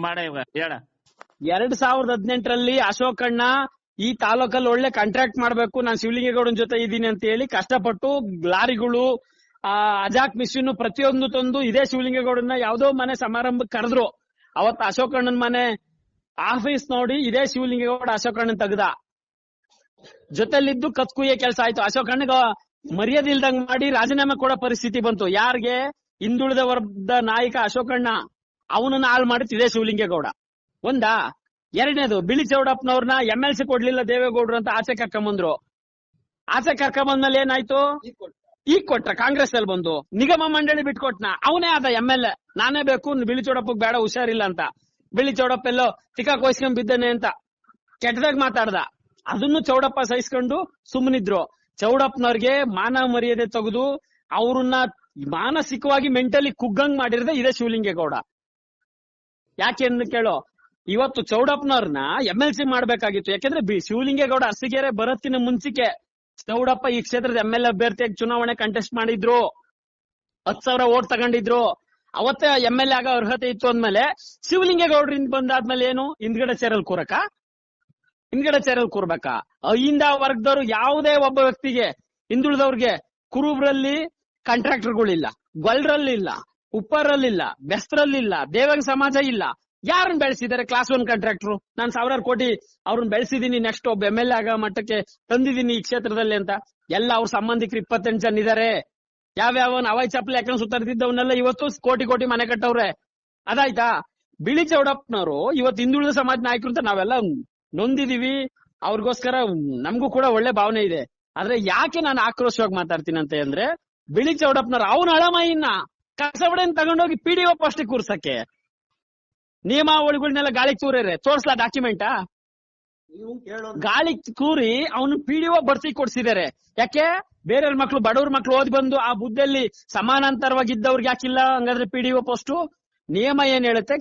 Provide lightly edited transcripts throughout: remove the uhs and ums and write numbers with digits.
ಮಾಡ ಇವಾಗ ಹೇಳ. 2018ರಲ್ಲಿ ಅಶೋಕಣ್ಣ ಈ ತಾಲೂಕಲ್ಲಿ ಒಳ್ಳೆ ಕಾಂಟ್ರಾಕ್ಟ್ ಮಾಡ್ಬೇಕು, ನಾನು ಶಿವಲಿಂಗೇಗೌಡನ ಜೊತೆ ಇದ್ದೀನಿ ಅಂತ ಹೇಳಿ ಕಷ್ಟಪಟ್ಟು ಲಾರಿಗಳು ಅಜಾಕ್ ಮಿಷಿನ್ ಪ್ರತಿಯೊಂದು ತಂದು ಇದೇ ಶಿವಲಿಂಗೇಗೌಡನ ಯಾವ್ದೋ ಮನೆ ಸಮಾರಂಭಕ್ಕೆ ಕರೆದ್ರು. ಅವತ್ತು ಅಶೋಕಣ್ಣನ ಮನೆ ಆಫೀಸ್ ನೋಡಿ ಇದೇ ಶಿವಲಿಂಗೇಗೌಡ ಅಶೋಕಣ್ಣನ್ ತೆಗ್ದ. ಜೊತೆಲಿದ್ದು ಕತ್ಕುಯ್ಯ ಕೆಲಸ ಆಯ್ತು. ಅಶೋಕಣ್ಣಗ ಮರ್ಯಾದೆ ಇಲ್ದಂಗ್ ಮಾಡಿ ರಾಜೀನಾಮೆ ಕೊಡೋ ಪರಿಸ್ಥಿತಿ ಬಂತು. ಯಾರಿಗೆ? ಹಿಂದುಳಿದ ವರ್ಗದ ನಾಯಕ ಅಶೋಕಣ್ಣ. ಅವನನ್ನ ಹಾಳು ಮಾಡಿದ್ ಇದೇ ಶಿವಲಿಂಗೇಗೌಡ. ಒಂದಾ? ಎರಡನೇದು, ಬಿಳಿ ಚೌಡಪ್ಪನವ್ರನ್ನ MLC ಕೊಡ್ಲಿಲ್ಲ ದೇವೇಗೌಡರು ಅಂತ ಆಚೆ ಕರ್ಕೊಂಬಂದ್ರು. ಆಚೆ ಕರ್ಕೊಂಬಂದ್ಮೇಲೆ ಏನಾಯ್ತು? ಈಗ ಕೊಟ್ರ ಕಾಂಗ್ರೆಸ್ ಅಲ್ಲಿ ಬಂದು ನಿಗಮ ಮಂಡಳಿ ಬಿಟ್ಕೊಟ್ನ. ಅವನೇ ಆದ MLA. ನಾನೇ ಬೇಕು, ಬಿಳಿ ಚೌಡಪ್ಪಗ್ ಬೇಡ, ಹುಷಾರಿಲ್ಲ ಅಂತ. ಬಿಳಿ ಚೌಡಪ್ಪ ಎಲ್ಲೋ ತಿಕ್ಕಾಕ್ ವಹಿಸ್ಕೊಂಡ್ ಬಿದ್ದಾನೆ ಅಂತ ಕೆಟ್ಟದಾಗ ಮಾತಾಡ್ದ. ಅದನ್ನು ಚೌಡಪ್ಪ ಸಹಿಸ್ಕೊಂಡು ಸುಮ್ಮನಿದ್ರು. ಚೌಡಪ್ಪನವ್ರಿಗೆ ಮಾನ ಮರ್ಯಾದೆ ತೆಗೆದು ಅವ್ರನ್ನ ಮಾನಸಿಕವಾಗಿ ಮೆಂಟಲಿ ಕುಗ್ಗಂಗ್ ಮಾಡಿರದೆ ಇದೇ ಶಿವಲಿಂಗೇಗೌಡ. ಯಾಕೆ ಅಂತ ಕೇಳೋ, ಇವತ್ತು ಚೌಡಪ್ಪನವ್ರನ್ನ MLC ಮಾಡ್ಬೇಕಾಗಿತ್ತು. ಯಾಕೆಂದ್ರೆ ಶಿವಲಿಂಗೇಗೌಡ ಅರಸೀಕೆರೆ ಬರತ್ತಿನ ಮುಂಚಿಕೆ ಚೌಡಪ್ಪ ಈ ಕ್ಷೇತ್ರದ MLA ಅಭ್ಯರ್ಥಿಯಾಗಿ ಚುನಾವಣೆ ಕಂಟೆಸ್ಟ್ ಮಾಡಿದ್ರು. 10,000 ಓಟ್ ತಗೊಂಡಿದ್ರು. ಅವತ್ತೇ MLA ಆಗ ಅರ್ಹತೆ ಇತ್ತು ಅಂದ್ಮೇಲೆ ಶಿವಲಿಂಗೇಗೌಡರಿಂದ ಬಂದಾದ್ಮೇಲೆ ಏನು ಹಿಂದ್ಗಡೆ ಚೇರಲ್ಲಿ ಕೂರ್ಬೇಕಾ? ಅಹಿಂದ ವರ್ಗದವರು ಯಾವುದೇ ಒಬ್ಬ ವ್ಯಕ್ತಿಗೆ, ಹಿಂದುಳಿದವ್ರಿಗೆ ಕುರುಬ್ರಲ್ಲಿ ಕಾಂಟ್ರಾಕ್ಟರ್ಗಳಿಲ್ಲ, ಗೊಲ್ರಲ್ಲಿಲ್ಲ, ಉಪ್ಪರಲ್ಲಿಲ್ಲ, ಬೆಸ್ತರಲ್ಲಿಲ್ಲ, ದೇವಂಗ ಸಮಾಜ ಇಲ್ಲ. ಯಾರನ್ನ ಬೆಳೆಸಿದ್ದಾರೆ? Class 1 contractor. ನಾನು 1,000 ಕೋಟಿ ಅವ್ರನ್ನ ಬೆಳೆಸಿದೀನಿ, ನೆಕ್ಸ್ಟ್ ಒಬ್ಬ MLA ಆಗ ಮಟ್ಟಕ್ಕೆ ತಂದಿದ್ದೀನಿ ಈ ಕ್ಷೇತ್ರದಲ್ಲಿ ಅಂತ. ಎಲ್ಲ ಅವ್ರ ಸಂಬಂಧಿಕರು 28 ಜನ ಇದಾರೆ. ಯಾವ್ಯಾವ ಅವಾಯ್ ಚಪ್ಪಲಿ ಯಾಕಂದ್ರೆ ಸುತ್ತಾಡ್ತಿದ್ದವನ್ನೆಲ್ಲ ಇವತ್ತು ಕೋಟಿ ಮನೆ ಕಟ್ಟವ್ರೆ. ಅದಾಯ್ತಾ? ಬಿಳಿ ಚೌಡಪ್ಪನವರು ಇವತ್ತು ಹಿಂದುಳಿದ ಸಮಾಜ ನಾಯಕರು ಅಂತ ನಾವೆಲ್ಲ ನೊಂದಿದೀವಿ. ಅವ್ರಿಗೋಸ್ಕರ ನಮಗೂ ಕೂಡ ಒಳ್ಳೆ ಭಾವನೆ ಇದೆ. ಆದ್ರೆ ಯಾಕೆ ನಾನು ಆಕ್ರೋಶವಾಗಿ ಮಾತಾಡ್ತೀನಿ ಅಂತ ಅಂದ್ರೆ, ಬಿಳಿ ಚೌಡಪ್ಪನವ್ರು ಅವನ ಹಳಮೈನ ಕಸಬಡೆನ್ ತಗೊಂಡೋಗಿ PDO ಪೋಸ್ಟ್ ಕೂರ್ಸಕ್ಕೆ ನಿಯಮಾವಳಿಗಳನ್ನೆಲ್ಲ ಗಾಳಿಗೆ ತೂರ್ಯಾರೆ. ತೋರ್ಸ್ಲಾ ಡಾಕ್ಯುಮೆಂಟಾ? ಗಾಳಿ ಕೂರಿ ಅವನು PDO ಬರ್ಸಿ ಕೊಡ್ಸಿದ್ದಾರೆ. ಯಾಕೆ? ಬೇರೆಯವ್ರ ಮಕ್ಳು, ಬಡವ್ರ ಮಕ್ಳು ಓದಿ ಬಂದು ಆ ಬುದ್ಧಲ್ಲಿ ಸಮಾನಾಂತರವಾಗಿದ್ದವ್ರಿಗೆ ಯಾಕಿಲ್ಲ ಹಂಗಾದ್ರೆ PDO ಪೋಸ್ಟ್? ನಿಯಮ ಏನ್ ಹೇಳುತ್ತೆ?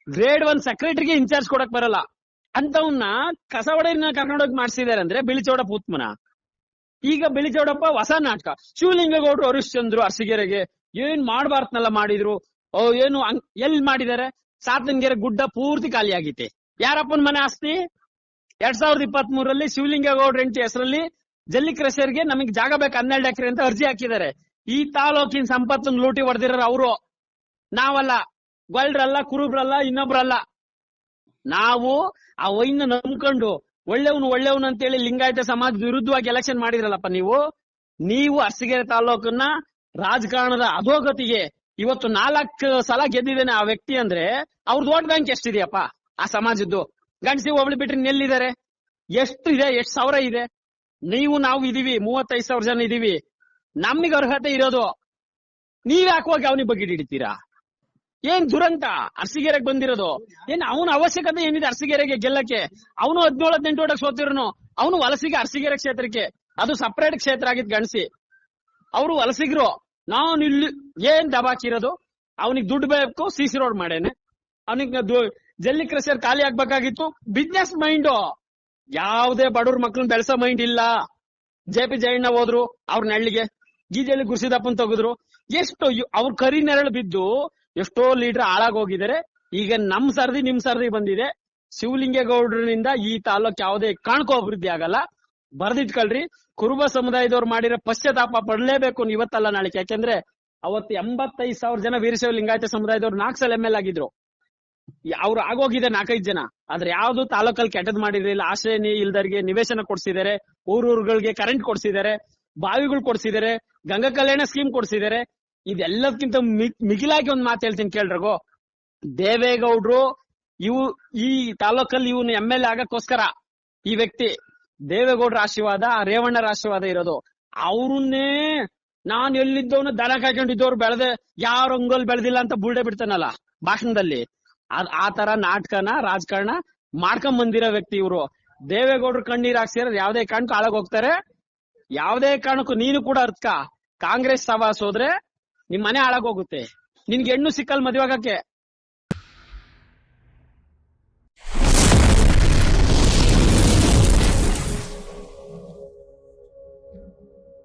ಗ್ರೇಡ್ 1 ಸೆಕ್ರೆಟರಿಗೆ ಇನ್ಚಾರ್ಜ್ ಕೊಡಕ್ ಬರಲ್ಲ ಅಂತವನ್ನ ಕಸವಡೆಯನ್ನ ಕರ್ಕೊಂಡೋಗಿ ಮಾಡ್ಸಿದ್ದಾರೆ ಅಂದ್ರೆ ಬಿಳಿ ಚೌಡಪ್ಪ ಉತ್ಮನ. ಈಗ ಬಿಳಿ ಚೌಡಪ್ಪ ಹೊಸ ನಾಟಕ. ಶಿವಲಿಂಗೇಗೌಡರು ಹರಿಶ್ಚಂದ್ರು ಅರಸೀಕೆರೆಗೆ ಏನ್ ಮಾಡ್ಬಾರ್ದನೆಲ್ಲ ಮಾಡಿದ್ರು. ಏನು ಎಲ್ಲಿ ಮಾಡಿದ್ದಾರೆ? ಸಾತನಗೆರೆ ಗುಡ್ಡ ಪೂರ್ತಿ ಖಾಲಿ ಆಗೈತೆ. ಯಾರಪ್ಪನ ಮನೆ ಆಸ್ತಿ? 2023ರಲ್ಲಿ ಶಿವಲಿಂಗೇಗೌಡ್ರ ಹೆಂಡತಿ ಹೆಸರಲ್ಲಿ ಜಲ್ಲಿ ಕ್ರಷರ್ಗೆ ನಮಗೆ ಜಾಗ ಬೇಕು 12 ಎಕರೆ ಅಂತ ಅರ್ಜಿ ಹಾಕಿದ್ದಾರೆ. ಈ ತಾಲೂಕಿನ ಸಂಪತ್ತನ್ನು ಲೂಟಿ ಹೊಡೆದಿರೋರು ಅವರು. ನಾವಲ್ಲ, ಗೊಲ್ರಲ್ಲ, ಕುರುಬ್ರಲ್ಲ, ಇನ್ನೊಬ್ರಲ್ಲ. ನಾವು ಆ ವೈನ್ನ ನಂಬ್ಕೊಂಡು ಒಳ್ಳೆಯವನು ಅಂತೇಳಿ ಲಿಂಗಾಯತ ಸಮಾಜ ವಿರುದ್ಧವಾಗಿ ಎಲೆಕ್ಷನ್ ಮಾಡಿದ್ರಲ್ಲಪ್ಪ ನೀವು ಅರಸೀಕೆರೆ ತಾಲೂಕನ್ನ ರಾಜಕಾರಣದ ಅಧೋಗತಿಗೆ ಇವತ್ತು 4 ಸಲ ಗೆದ್ದಿದ್ದೇನೆ ಆ ವ್ಯಕ್ತಿ ಅಂದ್ರೆ ಅವ್ರದ್ದು ವೋಟ್ ಬ್ಯಾಂಕ್ ಎಷ್ಟಿದೆಯಪ್ಪ ಆ ಸಮಾಜದ್ದು? ಗಂಡಸಿ ಒಬ್ಳು ಬಿಟ್ರೆ ನೆಲ್ಲಿದ್ದಾರೆ? ಎಷ್ಟು ಇದೆ? ಎಷ್ಟು ಸಾವಿರ ಇದೆ? ನಾವು ಇದೀವಿ 35,000 ಜನ ಇದೀವಿ. ನಮಗೆ ಅರ್ಹತೆ ಇರೋದು. ನೀವ್ ಯಾಕೋಗಿ ಅವನಿಗೆ ಬಗ್ಗೆ ಹಿಡಿತೀರಾ? ಏನ್ ದುರಂತ ಅರಸೀಕೆರೆಗೆ ಬಂದಿರೋದು? ಏನ್ ಅವನ ಅವಶ್ಯಕತೆ ಏನಿದೆ ಅರಸೀಕೆರೆಗೆ ಗೆಲ್ಲಕ್ಕೆ? ಅವನು 17-18 ಓಟಕ್ಕೆ ಸೋತಿರೋನು. ಅವನು ವಲಸಿಗೆ ಅರಸೀಕೆರೆ ಕ್ಷೇತ್ರಕ್ಕೆ, ಅದು ಸಪರೇಟ್ ಕ್ಷೇತ್ರ ಆಗಿದ್ ಗಣಸಿ. ಅವರು ವಲಸಿಗರು. ನಾನು ಇಲ್ಲಿ ಏನ್ ದಬಾಕಿರೋದು? ಅವನಿಗೆ ದುಡ್ಡು ಬೇಕು, CC ರೋಡ್ ಮಾಡೇನೆ. ಅವನಿಗೆ ಜಲ್ಲಿ ಕ್ರಷರ್ ಖಾಲಿ ಆಗ್ಬೇಕಾಗಿತ್ತು. Business mind. ಯಾವುದೇ ಬಡವ್ರ ಮಕ್ಳನ್ನ ಬೆಳೆಸೋ ಮೈಂಡ್ ಇಲ್ಲ. JP ಜಯಣ್ಣ ಹೋದ್ರು ಅವ್ರ ನೆಳ್ಳಿಗೆ, ಗೀಜಲ್ಲಿ ಗುರ್ಸಿದಪ್ಪನ್ ತೆಗೆದ್ರು. ಎಷ್ಟು ಅವ್ರ ಕರಿ ನೆರಳು ಬಿದ್ದು ಎಷ್ಟೋ ಲೀಡರ್ ಹಾಳಾಗೋಗಿದ್ದಾರೆ. ಈಗ ನಿಮ್ ಸರ್ದಿ ಬಂದಿದೆ. ಶಿವಲಿಂಗೇಗೌಡರಿಂದ ಈ ತಾಲೂಕ್ ಯಾವುದೇ ಕಾಣ್ಕೋ ಅಭಿವೃದ್ಧಿ ಆಗಲ್ಲ. ಬರ್ದಿಟ್ಕೊಳ್ರಿ. ಕುರುಬ ಸಮುದಾಯದವ್ರು ಮಾಡಿರೋ ಪಶ್ಚಾತ್ತಾಪ ಪಡಲೇಬೇಕು ಇವತ್ತಲ್ಲ ನಾಳೆ. ಯಾಕೆಂದ್ರೆ ಅವತ್ತು 85,000 ಜನ ವೀರಶೈವ ಲಿಂಗಾಯತ ಸಮುದಾಯದವ್ರು 4 ಸಲ MLA ಆಗಿದ್ರು. ಅವ್ರು ಆಗೋಗಿದೆ 4-5 ಜನ. ಆದ್ರೆ ಯಾವ್ದು ತಾಲೂಕಲ್ಲಿ ಕೆಟ್ಟದ್ ಮಾಡಿರ್ಲಿಲ್ಲ. ಆಶ್ರಯ ಇಲ್ದರಿಗೆ ನಿವೇಶನ ಕೊಡ್ಸಿದ್ದಾರೆ, ಊರುಗಳಿಗೆ ಕರೆಂಟ್ ಕೊಡ್ಸಿದ್ದಾರೆ, ಬಾವಿಗಳು ಕೊಡ್ಸಿದ್ದಾರೆ, ಗಂಗಾ ಕಲ್ಯಾಣ ಸ್ಕೀಮ್ ಕೊಡ್ಸಿದ್ದಾರೆ. ಇದೆಲ್ಲದಕ್ಕಿಂತ ಮಿಗಿಲಾಗಿ ಒಂದ್ ಮಾತು ಹೇಳ್ತೀನಿ ಕೇಳ್ರಗೋ. ದೇವೇಗೌಡರು ಈ ತಾಲೂಕಲ್ಲಿ ಇವನು MLA ಆಗಕ್ಕೋಸ್ಕರ ಈ ವ್ಯಕ್ತಿ ದೇವೇಗೌಡರ ಆಶೀರ್ವಾದ, ರೇವಣ್ಣರ ಆಶೀರ್ವಾದ ಇರೋದು. ಅವ್ರನ್ನೇ ನಾನ್ ಎಲ್ಲಿದ್ದವನು ದನ ಕಾಯ್ಕೊಂಡಿದ್ದವ್ರು ಬೆಳೆದೆ ಯಾರು ಅಂಗೋಲ್ ಬೆಳೆದಿಲ್ಲ ಅಂತ ಬುಲ್ಡೆ ಬಿಡ್ತಾನಲ್ಲ ಭಾಷಣದಲ್ಲಿ. ಆ ತರ ನಾಟಕನ ರಾಜಕಾರಣ ಮಾಡ್ಕೊಂಡ್ ಬಂದಿರೋ ವ್ಯಕ್ತಿ ಇವರು. ದೇವೇಗೌಡರು ಕಣ್ಣೀರ್ ಹಾಕ್ಸಿರೋದು ಯಾವ್ದೇ ಕಾರಣಕ್ಕೂ ಹಾಳಾಗ್ ಹೋಗ್ತಾರೆ. ಯಾವ್ದೇ ಕಾರಣಕ್ಕೂ ನೀನು ಕೂಡ ಅರ್ಥ ಕಾಂಗ್ರೆಸ್ ಸವಾಸ ಹೋದ್ರೆ ನಿಮ್ ಮನೆ ಹಾಳಾಗೋಗುತ್ತೆ. ನಿನ್ಗೆ ಹೆಣ್ಣು ಸಿಕ್ಕಲ್ ಮದ್ವೆ ಆಗಕ್ಕೆ.